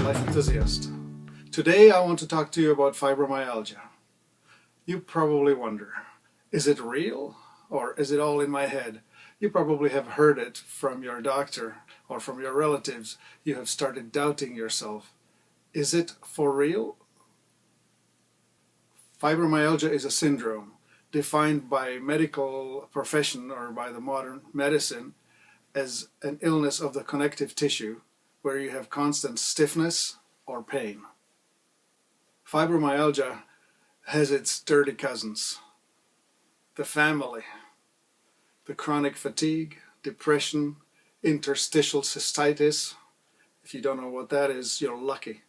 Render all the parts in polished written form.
life enthusiast. Today I want to talk to you about fibromyalgia. You probably wonder, is it real or is it all in my head? You probably have heard it from your doctor or from your relatives. You have started doubting yourself. Is it for real? Fibromyalgia is a syndrome defined by medical profession or by the modern medicine as an illness of the connective tissue where you have constant stiffness or pain. Fibromyalgia has its dirty cousins, the family, the chronic fatigue, depression, interstitial cystitis. If you don't know what that is, you're lucky.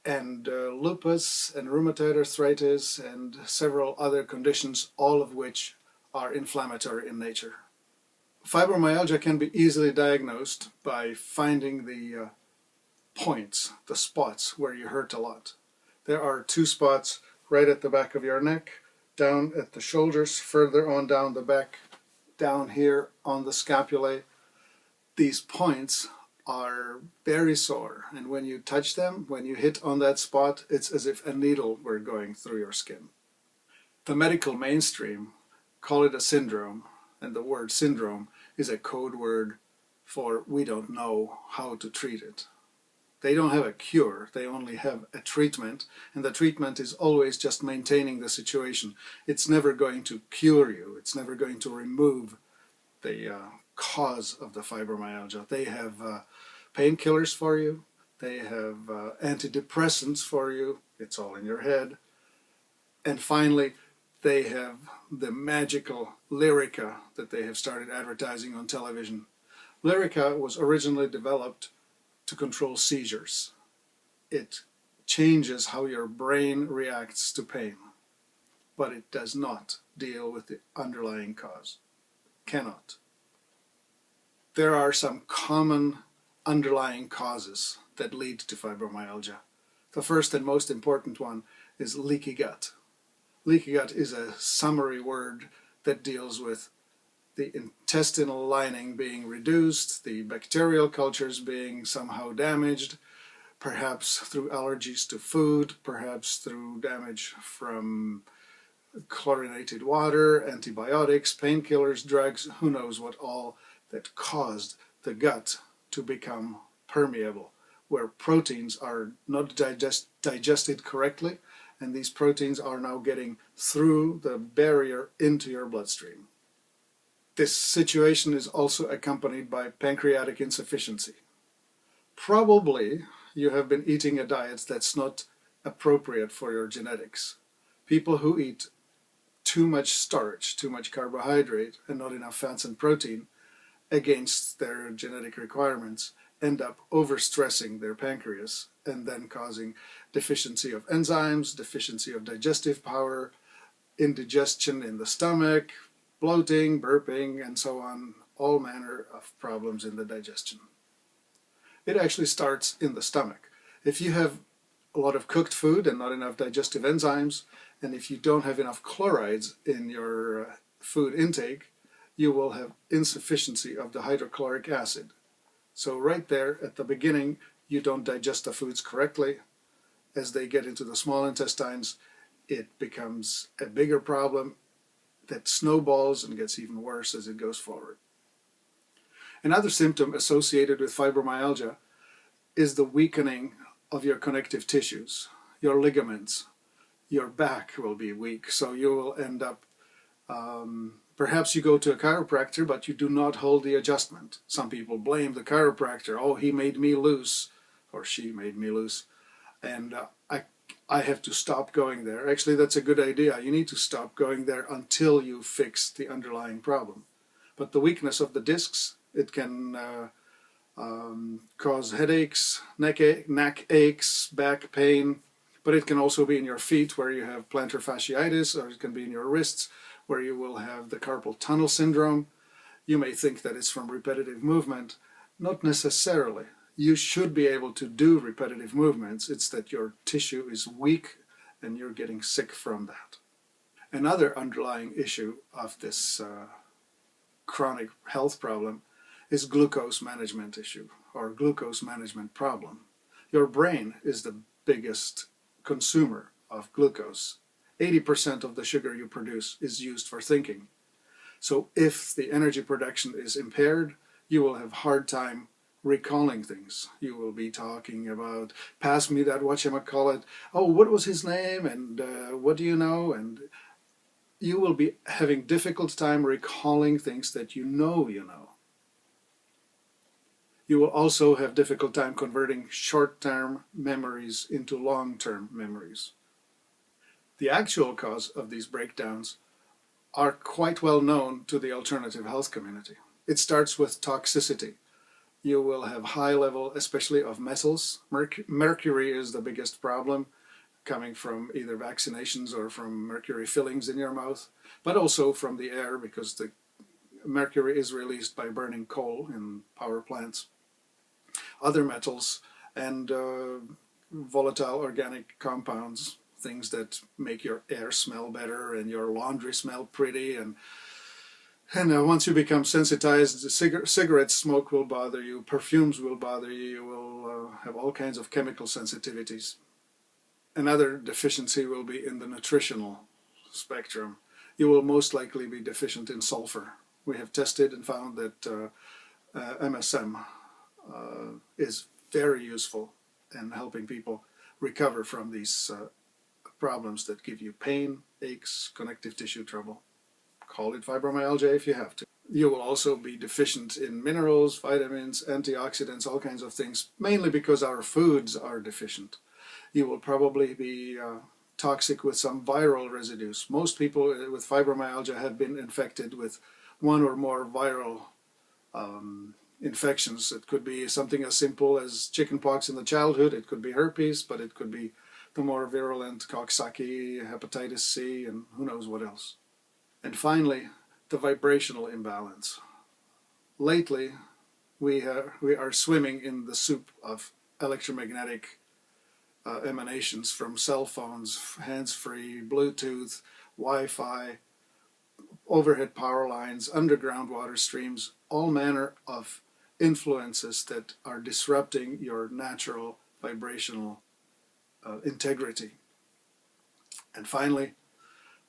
And lupus and rheumatoid arthritis and several other conditions, all of which are inflammatory in nature. Fibromyalgia can be easily diagnosed by finding the points, the spots where you hurt a lot. There are 2 spots right at the back of your neck, down at the shoulders, further on down the back, down here on the scapulae. These points are very sore, and when you touch them, when you hit on that spot, it's as if a needle were going through your skin. The medical mainstream call it a syndrome, and the word syndrome is a code word for we don't know how to treat it. They don't have a cure, they only have a treatment, and the treatment is always just maintaining the situation. It's never going to cure you, it's never going to remove the cause of the fibromyalgia. They have painkillers for you, they have antidepressants for you, it's all in your head, and finally they have the magical Lyrica that they have started advertising on television. Lyrica was originally developed to control seizures. It changes how your brain reacts to pain, but it does not deal with the underlying cause. Cannot. There are some common underlying causes that lead to fibromyalgia. The first and most important one is leaky gut. Leaky gut is a summary word that deals with the intestinal lining being reduced, the bacterial cultures being somehow damaged, perhaps through allergies to food, perhaps through damage from chlorinated water, antibiotics, painkillers, drugs, who knows what all, that caused the gut to become permeable, where proteins are not digested correctly, and these proteins are now getting through the barrier into your bloodstream. This situation is also accompanied by pancreatic insufficiency. Probably you have been eating a diet that's not appropriate for your genetics. People who eat too much starch, too much carbohydrate, and not enough fats and protein against their genetic requirements end up overstressing their pancreas and then causing deficiency of enzymes, deficiency of digestive power, indigestion in the stomach, bloating, burping, and so on, all manner of problems in the digestion. It actually starts in the stomach. If you have a lot of cooked food and not enough digestive enzymes, and if you don't have enough chlorides in your food intake, you will have insufficiency of the hydrochloric acid. So right there at the beginning, you don't digest the foods correctly. As they get into the small intestines, it becomes a bigger problem that snowballs and gets even worse as it goes forward. Another symptom associated with fibromyalgia is the weakening of your connective tissues, your ligaments. Your back will be weak, so you will end up, perhaps you go to a chiropractor, but you do not hold the adjustment. Some people blame the chiropractor. Oh, he made me loose, or she made me loose, and I have to stop going there. Actually, that's a good idea. You need to stop going there until you fix the underlying problem. But the weakness of the discs, it can cause headaches, neck aches, back pain, but it can also be in your feet where you have plantar fasciitis, or it can be in your wrists where you will have the carpal tunnel syndrome. You may think that it's from repetitive movement. Not necessarily. You should be able to do repetitive movements. It's that your tissue is weak and you're getting sick from that. Another underlying issue of this chronic health problem is glucose management issue. or glucose management problem. Your brain is the biggest consumer of glucose. 80% of the sugar you produce is used for thinking. So if the energy production is impaired, you will have a hard time recalling things. You will be talking about, pass me that whatchamacallit, oh, what was his name, and what do you know, and you will be having difficult time recalling things that you know you know. You will also have difficult time converting short-term memories into long-term memories. The actual cause of these breakdowns are quite well known to the alternative health community. It starts with toxicity. You will have high level, especially of metals. Mercury is the biggest problem, coming from either vaccinations or from mercury fillings in your mouth, but also from the air, because the mercury is released by burning coal in power plants. Other metals and volatile organic compounds, things that make your air smell better and your laundry smell pretty, and once you become sensitized, cigarette smoke will bother you, perfumes will bother you, you will have all kinds of chemical sensitivities. Another deficiency will be in the nutritional spectrum. You will most likely be deficient in sulfur. We have tested and found that MSM is very useful in helping people recover from these problems that give you pain, aches, connective tissue trouble. Call it fibromyalgia if you have to. You will also be deficient in minerals, vitamins, antioxidants, all kinds of things, mainly because our foods are deficient. You will probably be toxic with some viral residues. Most people with fibromyalgia have been infected with one or more viral infections. It could be something as simple as chickenpox in the childhood, it could be herpes, but it could be the more virulent Coxsackie, hepatitis C, and who knows what else. And finally, the vibrational imbalance. Lately, we are swimming in the soup of electromagnetic emanations from cell phones, hands-free, Bluetooth, Wi-Fi, overhead power lines, underground water streams, all manner of influences that are disrupting your natural vibrational integrity. And finally,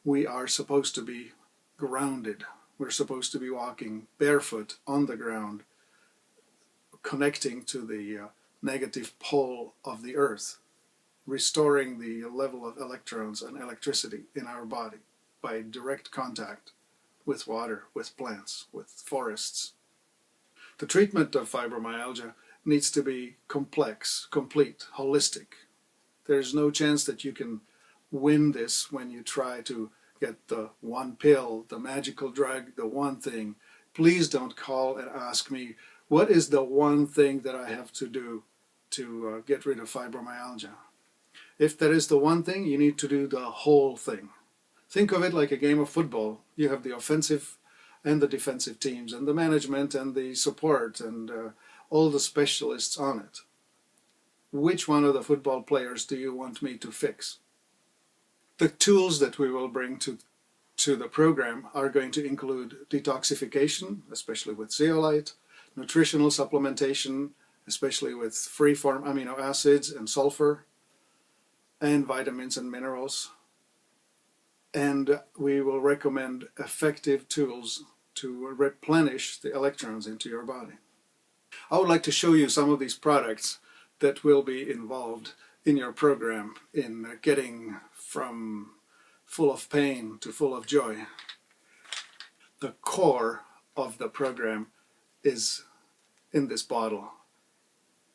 we are supposed to be grounded. We're supposed to be walking barefoot on the ground, connecting to the negative pole of the earth, restoring the level of electrons and electricity in our body by direct contact with water, with plants, with forests. The treatment of fibromyalgia needs to be complex, complete, holistic. There's no chance that you can win this when you try to get the one pill, the magical drug, the one thing. Please don't call and ask me, what is the one thing that I have to do to get rid of fibromyalgia? If that is the one thing, you need to do the whole thing. Think of it like a game of football. You have the offensive and the defensive teams, and the management and the support, and all the specialists on it. Which one of the football players do you want me to fix? The tools that we will bring to the program are going to include detoxification, especially with zeolite, nutritional supplementation, especially with free-form amino acids and sulfur, and vitamins and minerals. And we will recommend effective tools to replenish the electrons into your body. I would like to show you some of these products that will be involved in your program in getting from full of pain to full of joy. The core of the program is in this bottle.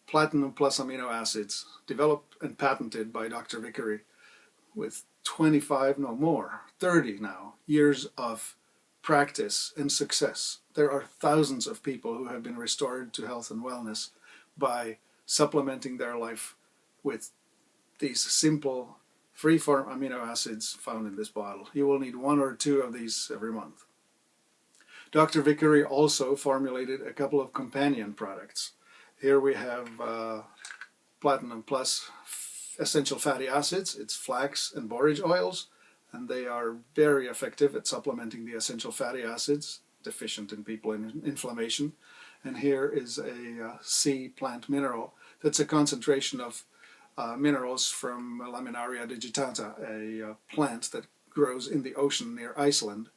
Platinum plus amino acids, developed and patented by Dr. Vickery, with 25, no more, 30 now, years of practice and success. There are thousands of people who have been restored to health and wellness by supplementing their life with these simple free-form amino acids found in this bottle. You will need 1 or 2 of these every month. Dr. Vickery also formulated a couple of companion products. Here we have Platinum Plus essential fatty acids. It's flax and borage oils, and they are very effective at supplementing the essential fatty acids deficient in people in inflammation. and here is a sea plant mineral. That's a concentration of minerals from Laminaria digitata, a plant that grows in the ocean near Iceland,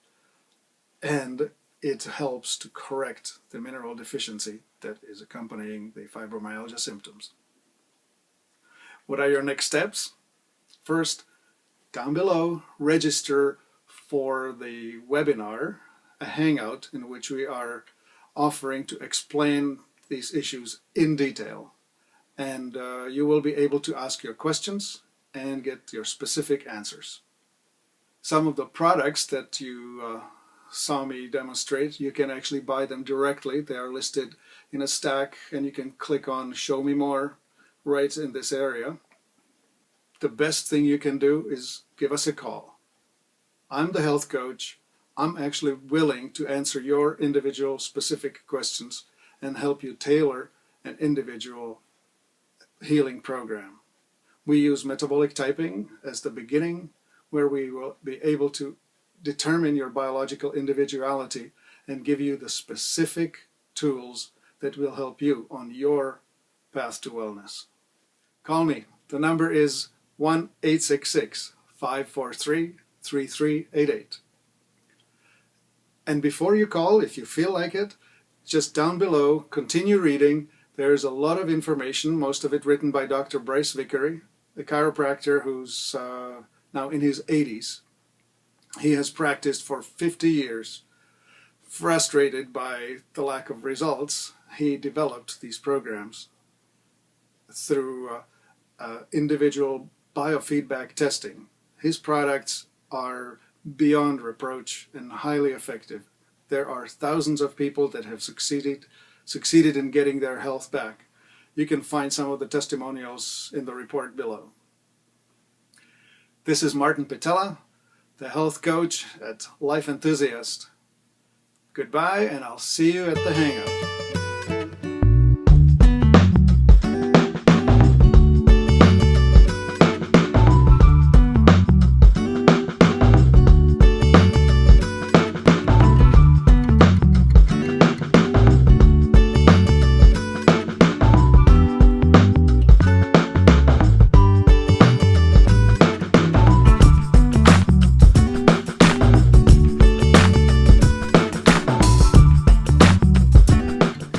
and it helps to correct the mineral deficiency that is accompanying the fibromyalgia symptoms. What are your next steps? First, down below, register for the webinar, a hangout in which we are offering to explain these issues in detail. And you will be able to ask your questions and get your specific answers. Some of the products that you saw me demonstrate, you can actually buy them directly. They are listed in a stack, and you can click on Show Me More right in this area. The best thing you can do is give us a call. I'm the health coach. I'm actually willing to answer your individual specific questions and help you tailor an individual healing program. We use metabolic typing as the beginning, where we will be able to determine your biological individuality and give you the specific tools that will help you on your path to wellness. Call me. The number is 1-866-543-3388. And before you call, if you feel like it, just down below, continue reading. There's a lot of information, most of it written by Dr. Bryce Vickery, a chiropractor who's now in his 80s. He has practiced for 50 years. Frustrated by the lack of results, he developed these programs through individual biofeedback testing. His products are beyond reproach and highly effective. There are thousands of people that have succeeded in getting their health back. You can find some of the testimonials in the report below. This is Martin Pitella, the health coach at Life Enthusiast. Goodbye, and I'll see you at the Hangout.